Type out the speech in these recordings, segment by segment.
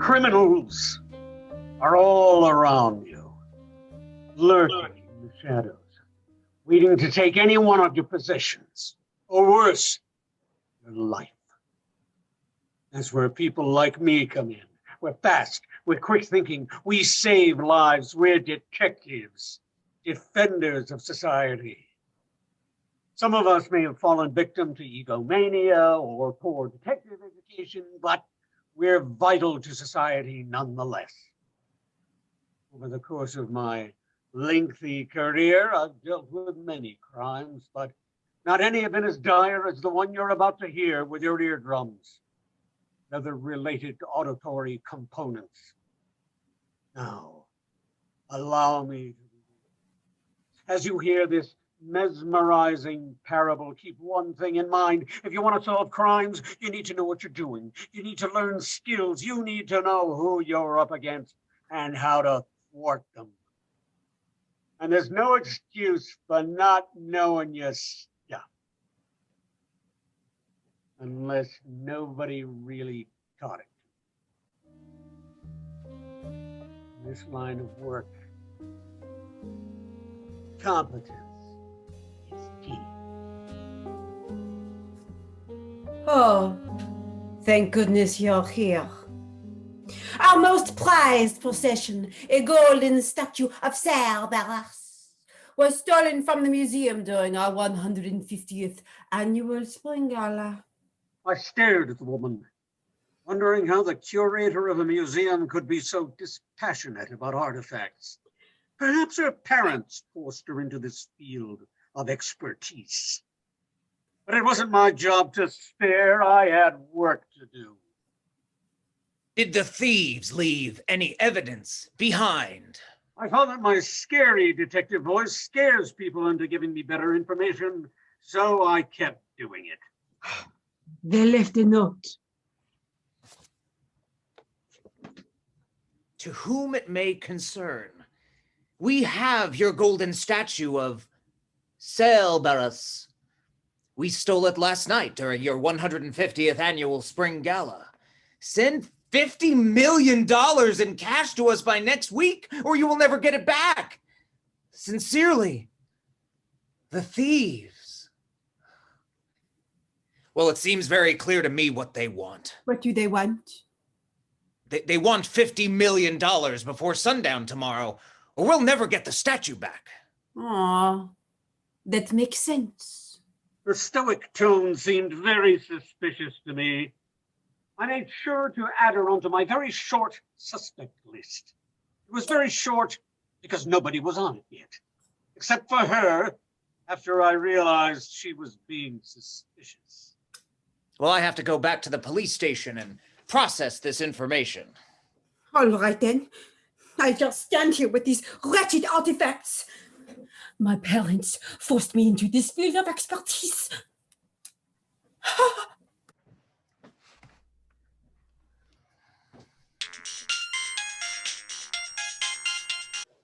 Criminals are all around you, lurking in the shadows, waiting to take any one of your possessions, or worse, your life. That's where people like me come in. We're fast, we're quick thinking, we save lives, we're detectives, defenders of society. Some of us may have fallen victim to egomania or poor detective education, but we're vital to society nonetheless. Over the course of my lengthy career, I've dealt with many crimes, but not any have been as dire as the one you're about to hear with your eardrums. Other related auditory components. Now, allow me to, as you hear this mesmerizing parable, keep one thing in mind. If you want to solve crimes, you need to know what you're doing. You need to learn skills. You need to know who you're up against and how to thwart them. And there's no excuse for not knowing your stuff. Unless nobody really taught it. In this line of work, competence is key. Oh, thank goodness you're here. Our most prized possession, a golden statue of Cerberus, was stolen from the museum during our 150th annual spring gala. I stared at the woman, wondering how the curator of a museum could be so dispassionate about artifacts. Perhaps her parents forced her into this field of expertise. But it wasn't my job to stare. I had work to do. Did the thieves leave any evidence behind? I found that my scary detective voice scares people into giving me better information, so I kept doing it. They left a note. To whom it may concern, we have your golden statue of Cerberus. We stole it last night during your 150th annual spring gala. Send $50 million in cash to us by next week, or you will never get it back. Sincerely, the thieves. Well, it seems very clear to me what they want. What do they want? They want $50 million before sundown tomorrow, or we'll never get the statue back. Aw, that makes sense. Her stoic tone seemed very suspicious to me. I made sure to add her onto my very short suspect list. It was very short because nobody was on it yet, except for her, after I realized she was being suspicious. Well, I have to go back to the police station and process this information. All right then. I'll just stand here with these wretched artifacts. My parents forced me into this field of expertise.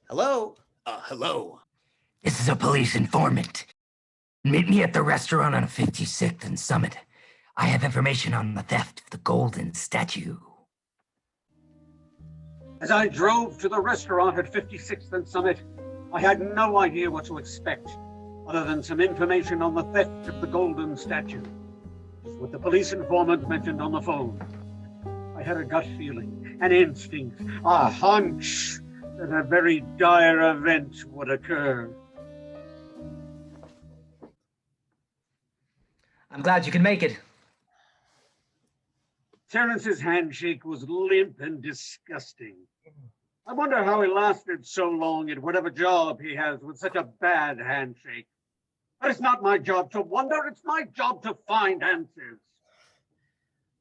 Hello? Hello. This is a police informant. Meet me at the restaurant on 56th and Summit. I have information on the theft of the golden statue. As I drove to the restaurant at 56th and Summit, I had no idea what to expect, other than some information on the theft of the golden statue. Just what the police informant mentioned on the phone. I had a gut feeling, an instinct, a hunch that a very dire event would occur. I'm glad you can make it. Terrence's handshake was limp and disgusting. I wonder how he lasted so long at whatever job he has with such a bad handshake. But it's not my job to wonder, it's my job to find answers.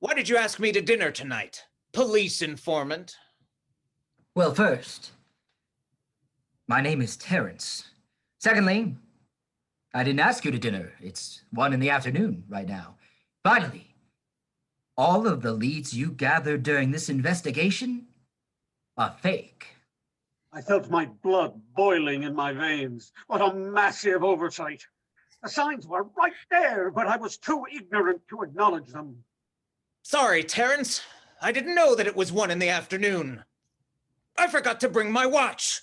Why did you ask me to dinner tonight, police informant? Well, first, my name is Terrence. Secondly, I didn't ask you to dinner. It's 1 p.m. right now. Finally, all of the leads you gathered during this investigation are fake. I felt my blood boiling in my veins. What a massive oversight. The signs were right there, but I was too ignorant to acknowledge them. Sorry, Terrence. I didn't know that it was 1 in the afternoon. I forgot to bring my watch.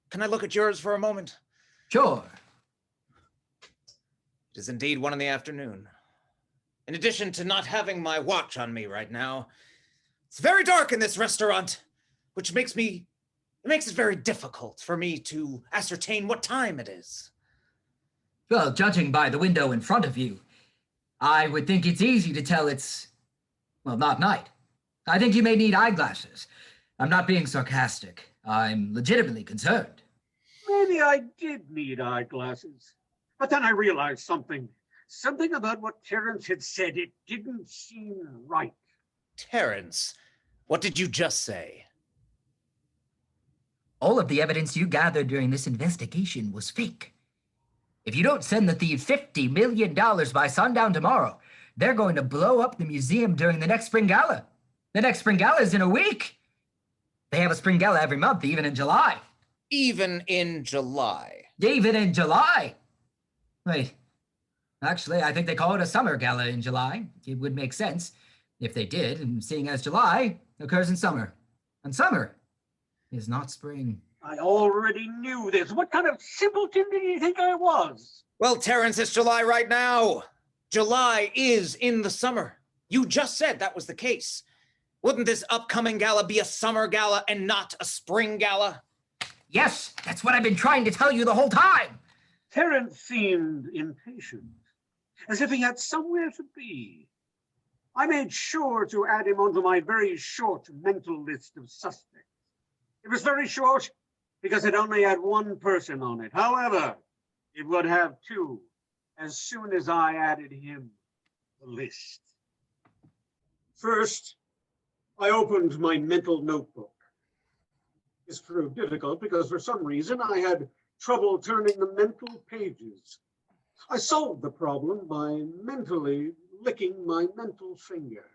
Can I look at yours for a moment? Sure. It is indeed 1 in the afternoon. In addition to not having my watch on me right now, it's very dark in this restaurant, which makes it very difficult for me to ascertain what time it is. Well, judging by the window in front of you, I would think it's easy to tell it's, well, not night. I think you may need eyeglasses. I'm not being sarcastic. I'm legitimately concerned. Maybe I did need eyeglasses. But then I realized something. Something about what Terrence had said. It didn't seem right. Terrence, what did you just say? All of the evidence you gathered during this investigation was fake. If you don't send the thieves $50 million by sundown tomorrow, they're going to blow up the museum during the next spring gala. The next spring gala is in a week. They have a spring gala every month, even in July. Even in July. Even in July. Wait, actually, I think they call it a summer gala in July. It would make sense if they did, and seeing as July occurs in summer. And summer is not spring. I already knew this. What kind of simpleton did you think I was? Well, Terrence, it's July right now. July is in the summer. You just said that was the case. Wouldn't this upcoming gala be a summer gala and not a spring gala? Yes, that's what I've been trying to tell you the whole time. Terrence seemed impatient, as if he had somewhere to be. I made sure to add him onto my very short mental list of suspects. It was very short because it only had 1 person on it. However, it would have 2 as soon as I added him to the list. First, I opened my mental notebook. This proved difficult because for some reason I had trouble turning the mental pages. I solved the problem by mentally licking my mental finger.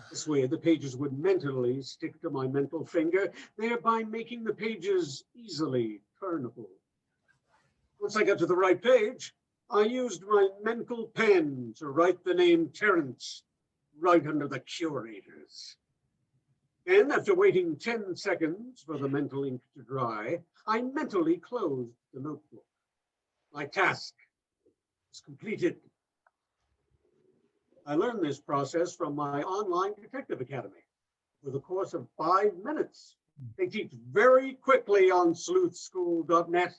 This way, the pages would mentally stick to my mental finger, thereby making the pages easily turnable. Once I got to the right page, I used my mental pen to write the name Terrence right under the curators. And after waiting 10 seconds for the mental ink to dry, I mentally closed the notebook. My task was completed. I learned this process from my online detective academy. For the course of 5 minutes, they teach very quickly on sleuthschool.net.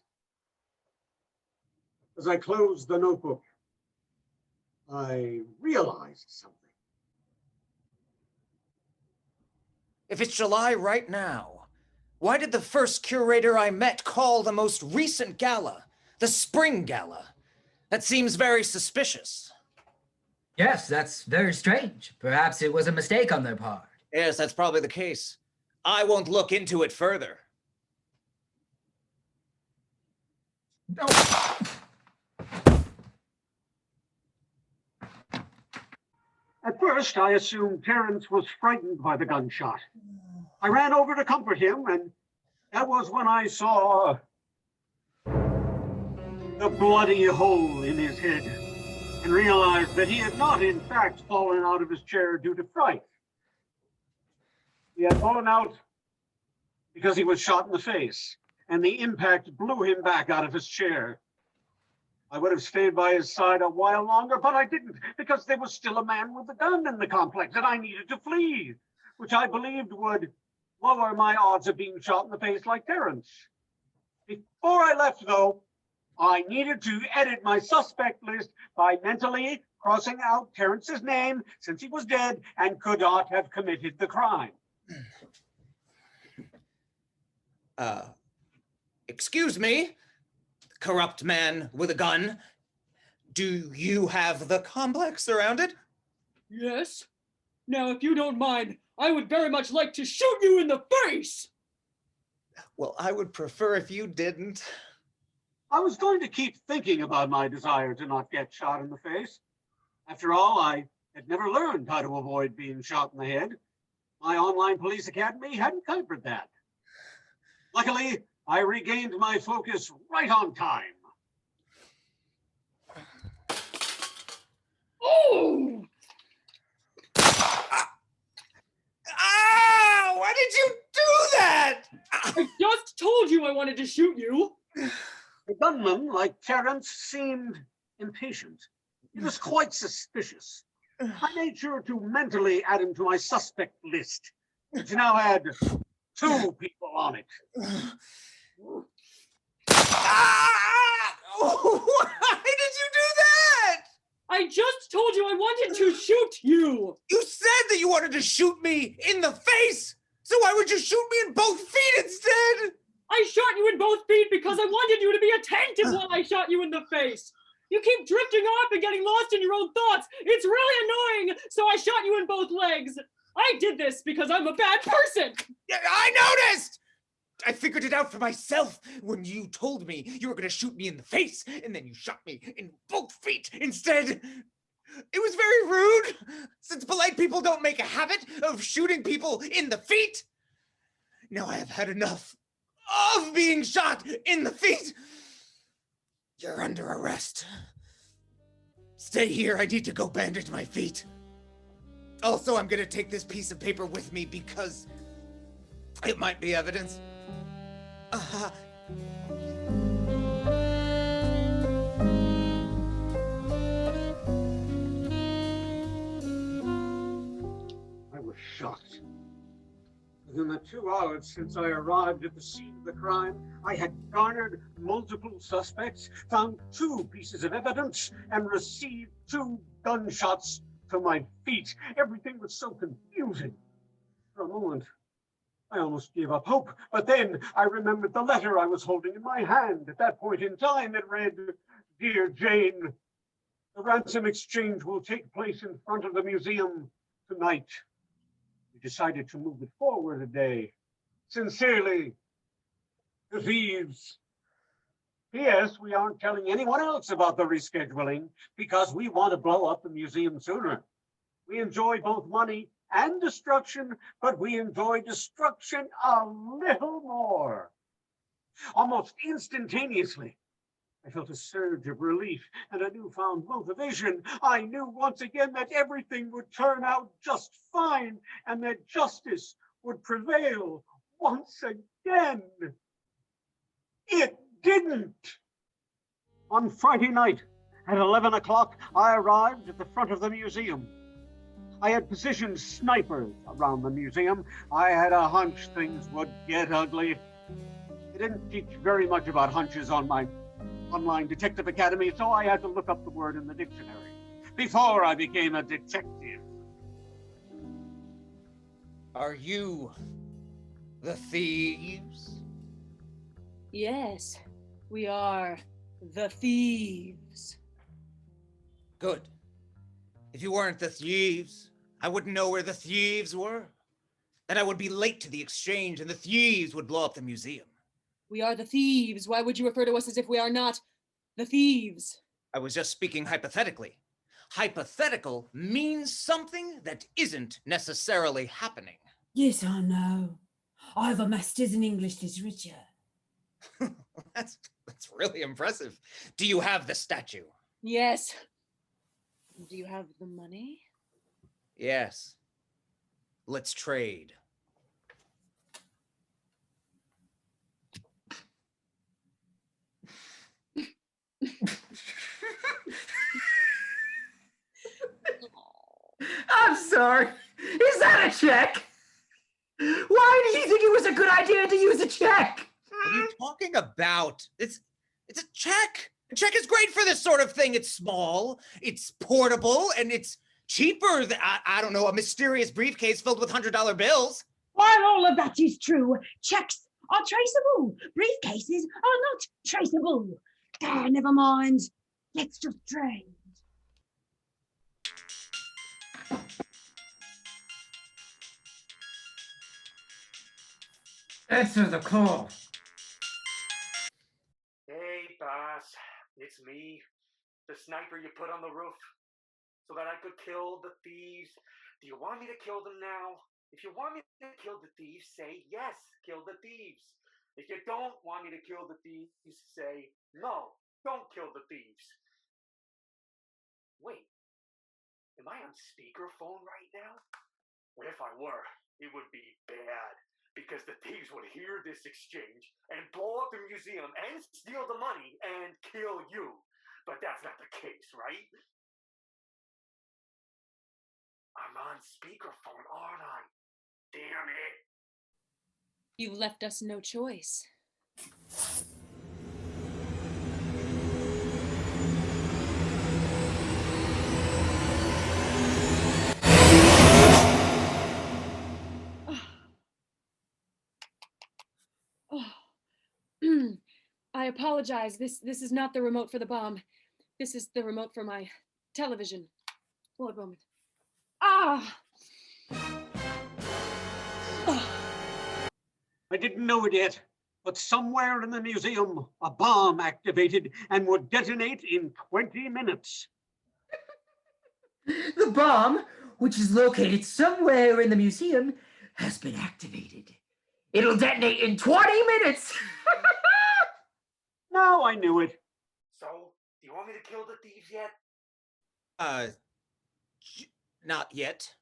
As I closed the notebook, I realized something. If it's July right now, why did the first curator I met call the most recent gala the spring gala? That seems very suspicious. Yes, that's very strange. Perhaps it was a mistake on their part. Yes, that's probably the case. I won't look into it further. No. At first, I assumed Terrence was frightened by the gunshot. I ran over to comfort him, and that was when I saw the bloody hole in his head and realized that he had not, in fact, fallen out of his chair due to fright. He had fallen out because he was shot in the face, and the impact blew him back out of his chair. I would have stayed by his side a while longer, but I didn't, because there was still a man with a gun in the complex, and I needed to flee, which I believed would lower my odds of being shot in the face like Terrence. Before I left, though, I needed to edit my suspect list by mentally crossing out Terrence's name since he was dead and could not have committed the crime. Excuse me, corrupt man with a gun. Do you have the complex surrounded? Yes. Now, if you don't mind, I would very much like to shoot you in the face! Well, I would prefer if you didn't. I was going to keep thinking about my desire to not get shot in the face. After all, I had never learned how to avoid being shot in the head. My online police academy hadn't covered that. Luckily, I regained my focus right on time. Oh! wanted to shoot you. The gunman, like Terence, seemed impatient. He was quite suspicious. I made sure to mentally add him to my suspect list, which now had 2 people on it. Why did you do that? I just told you I wanted to shoot you. You said that you wanted to shoot me in the face! So why would you shoot me in both feet instead? I shot you in both feet because I wanted you to be attentive while I shot you in the face. You keep drifting off and getting lost in your own thoughts. It's really annoying, so I shot you in both legs. I did this because I'm a bad person. Yeah, I noticed! I figured it out for myself when you told me you were going to shoot me in the face, and then you shot me in both feet instead. It was very rude, since polite people don't make a habit of shooting people in the feet. Now I have had enough of being shot in the feet. You're under arrest. Stay here, I need to go bandage my feet. Also, I'm gonna take this piece of paper with me because it might be evidence. I was shocked. Within the 2 hours since I arrived at the scene of the crime, I had garnered multiple suspects, found 2 pieces of evidence, and received 2 gunshots to my feet. Everything was so confusing. For a moment, I almost gave up hope, but then I remembered the letter I was holding in my hand. At that point in time, it read, "Dear Jane, the ransom exchange will take place in front of the museum tonight. We decided to move it forward a day. Sincerely, the thieves." P.S. We aren't telling anyone else about the rescheduling because we want to blow up the museum sooner. We enjoy both money and destruction, but we enjoy destruction a little more. Almost instantaneously, I felt a surge of relief and a newfound motivation. I knew once again that everything would turn out just fine and that justice would prevail once again. It didn't. On Friday night at 11 o'clock, I arrived at the front of the museum. I had positioned snipers around the museum. I had a hunch things would get ugly. They didn't teach very much about hunches on my online detective academy, so I had to look up the word in the dictionary before I became a detective. Are you the thieves? Yes, we are the thieves. Good. If you weren't the thieves, I wouldn't know where the thieves were. Then I would be late to the exchange and the thieves would blow up the museum. We are the thieves. Why would you refer to us as if we are not the thieves? I was just speaking hypothetically. Hypothetical means something that isn't necessarily happening. Yes, I know. I have a master's in English literature. That's really impressive. Do you have the statue? Yes. Do you have the money? Yes. Let's trade. I'm sorry. Is that a check? Why did you think it was a good idea to use a check? What are you talking about? It's a check. A check is great for this sort of thing. It's small, it's portable, and it's cheaper than, I don't know, a mysterious briefcase filled with $100 bills. While all of that is true, checks are traceable. Briefcases are not traceable. Ah, never mind. Let's just trade. Answer the call. Hey, boss, it's me, the sniper you put on the roof so that I could kill the thieves. Do you want me to kill them now? If you want me to kill the thieves, say yes, kill the thieves. If you don't want me to kill the thieves, say no, don't kill the thieves. Wait, am I on speakerphone right now? What if I were? It would be bad. because the thieves would hear this exchange and blow up the museum and steal the money and kill you. But that's not the case, right? I'm on speakerphone, aren't I? Damn it. You left us no choice. I apologize. This is not the remote for the bomb. This is the remote for my television. Hold a moment. Ah! I didn't know it yet, but somewhere in the museum, a bomb activated and would detonate in 20 minutes. The bomb, which is located somewhere in the museum, has been activated. It'll detonate in 20 minutes! Now I knew it. So, do you want me to kill the thieves yet? Not yet.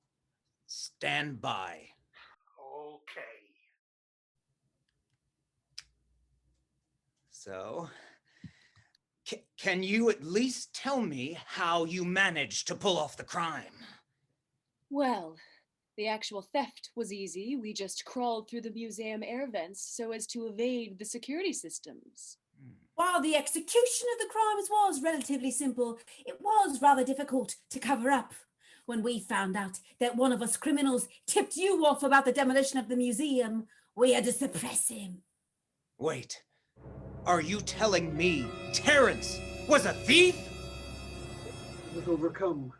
Stand by. Okay. So, can you at least tell me how you managed to pull off the crime? Well, the actual theft was easy. We just crawled through the museum air vents so as to evade the security systems. While the execution of the crimes was relatively simple, it was rather difficult to cover up. When we found out that one of us criminals tipped you off about the demolition of the museum, we had to suppress him. Wait, are you telling me Terrence was a thief? I was overcome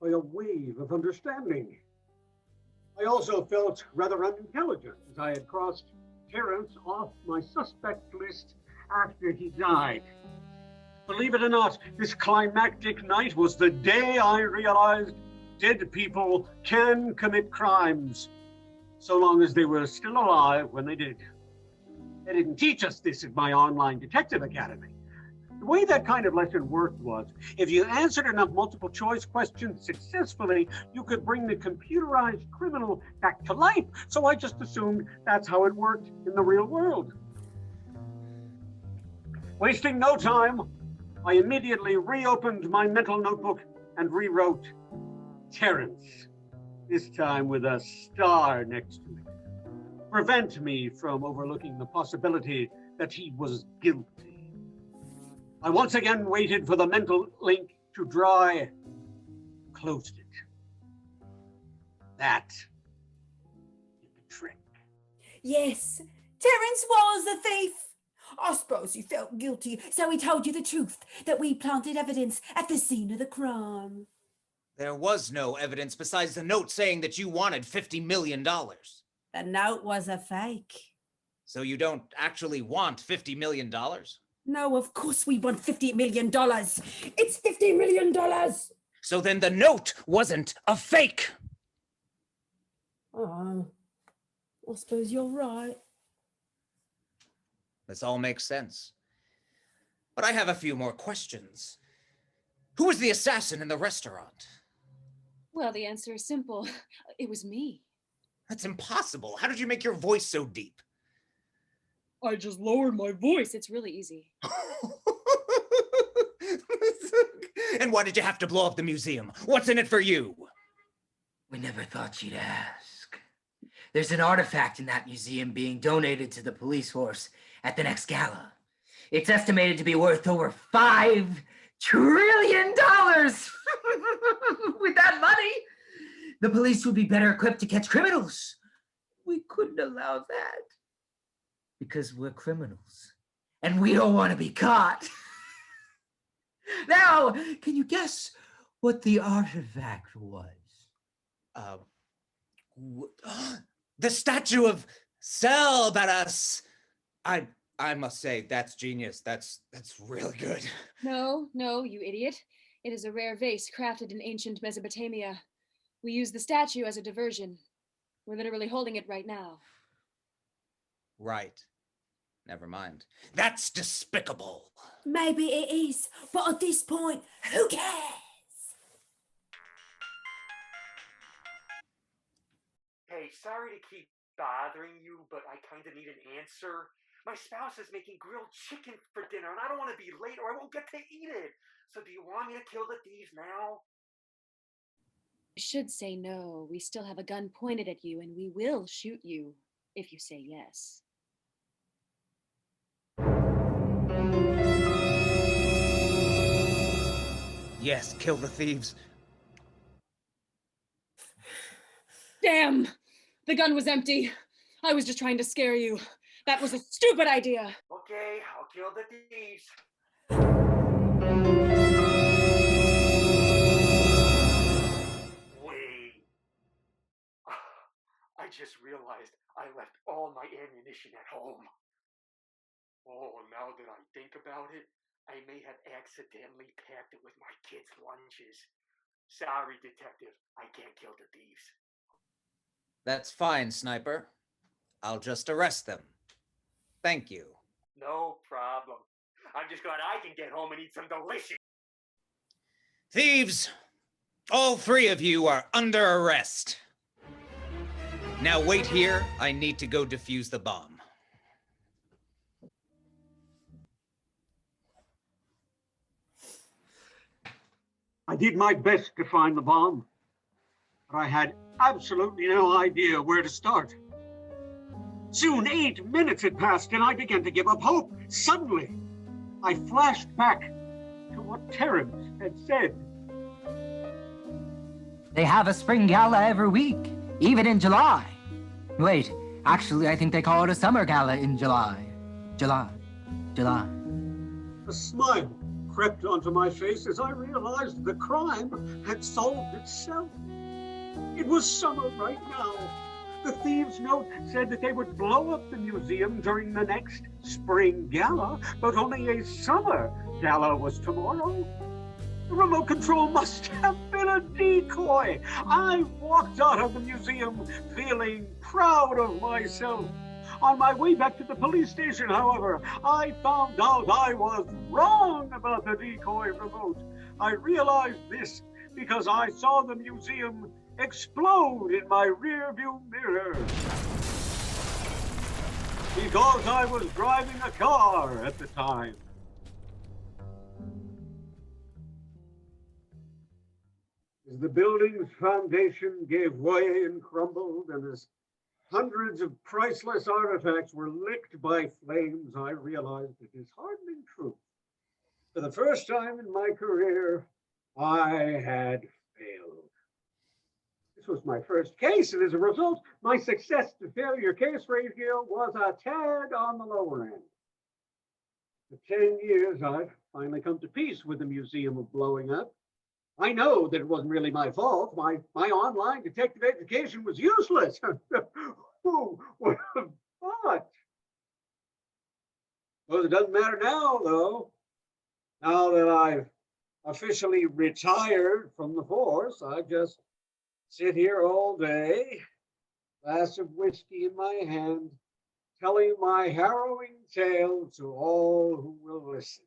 by a wave of understanding. I also felt rather unintelligent as I had crossed Terrence off my suspect list after he died. Believe it or not, this climactic night was the day I realized dead people can commit crimes, so long as they were still alive when they did. They didn't teach us this at my online detective academy. The way that kind of lesson worked was, if you answered enough multiple choice questions successfully, you could bring the computerized criminal back to life. So I just assumed that's how it worked in the real world. Wasting no time, I immediately reopened my mental notebook and rewrote Terrence, this time with a star next to it. Prevent me from overlooking the possibility that he was guilty. I once again waited for the mental link to dry, closed it. That did the trick. Yes, Terence was the thief. I suppose he felt guilty, so he told you the truth, that we planted evidence at the scene of the crime. There was no evidence besides the note saying that you wanted $50 million. The note was a fake. So you don't actually want $50 million? No, of course we want $50 million. It's $50 million. So then the note wasn't a fake. Oh, I suppose you're right. This all makes sense. But I have a few more questions. Who was the assassin in the restaurant? Well, the answer is simple. It was me. That's impossible. How did you make your voice so deep? I just lowered my voice. It's really easy. And why did you have to blow up the museum? What's in it for you? We never thought you'd ask. There's an artifact in that museum being donated to the police force at the next gala. It's estimated to be worth over $5 trillion. With that money, the police would be better equipped to catch criminals. We couldn't allow that because we're criminals and we don't want to be caught. Now, can you guess what the artifact was? The statue of Cerberus. I must say, that's genius. That's really good. No, you idiot. It is a rare vase crafted in ancient Mesopotamia. We use the statue as a diversion. We're literally holding it right now. Right. Never mind. That's despicable. Maybe it is, but at this point, who cares? Hey, sorry to keep bothering you, but I kind of need an answer. My spouse is making grilled chicken for dinner, and I don't want to be late or I won't get to eat it. So do you want me to kill the thieves now? You should say no. We still have a gun pointed at you, and we will shoot you if you say yes. Yes, kill the thieves. Damn! The gun was empty. I was just trying to scare you. That was a stupid idea. Okay, I'll kill the thieves. Wait. I just realized I left all my ammunition at home. Oh, now that I think about it, I may have accidentally packed it with my kids' lunches. Sorry, detective, I can't kill the thieves. That's fine, Sniper. I'll just arrest them. Thank you. No problem. I'm just glad I can get home and eat some delicious. Thieves, all three of you are under arrest. Now wait here. I need to go defuse the bomb. I did my best to find the bomb, but I had absolutely no idea where to start. Soon 8 minutes had passed and I began to give up hope. Suddenly, I flashed back to what Terrence had said. They have a spring gala every week, even in July. Wait, actually, I think they call it a summer gala in July. July. A smile crept onto my face as I realized the crime had solved itself. It was summer right now. The thieves' note said that they would blow up the museum during the next spring gala, but only a summer gala was tomorrow. The remote control must have been a decoy. I walked out of the museum feeling proud of myself. On my way back to the police station, however, I found out I was wrong about the decoy remote. I realized this because I saw the museum explode in my rearview mirror. Because I was driving a car at the time. As the building's foundation gave way and crumbled, and as hundreds of priceless artifacts were licked by flames, I realized it is hardening truth. For the first time in my career, I had failed. This was my first case, and as a result, my success to failure case ratio was a tad on the lower end. For 10 years, I've finally come to peace with the museum of blowing up. I know that it wasn't really my fault. My online detective education was useless. Who would have thought? Well, it doesn't matter now, though. Now that I've officially retired from the force, I just sit here all day, glass of whiskey in my hand, telling my harrowing tale to all who will listen.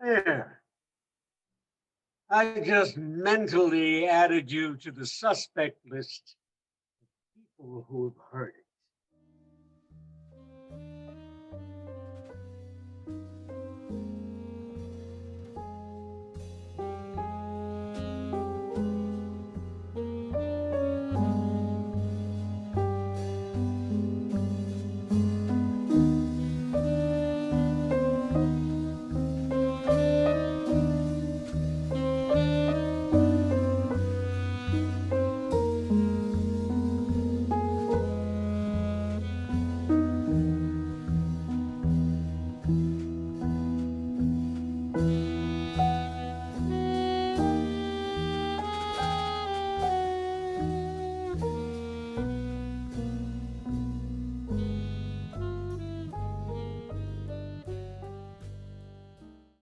There. I just mentally added you to the suspect list of people who have heard it.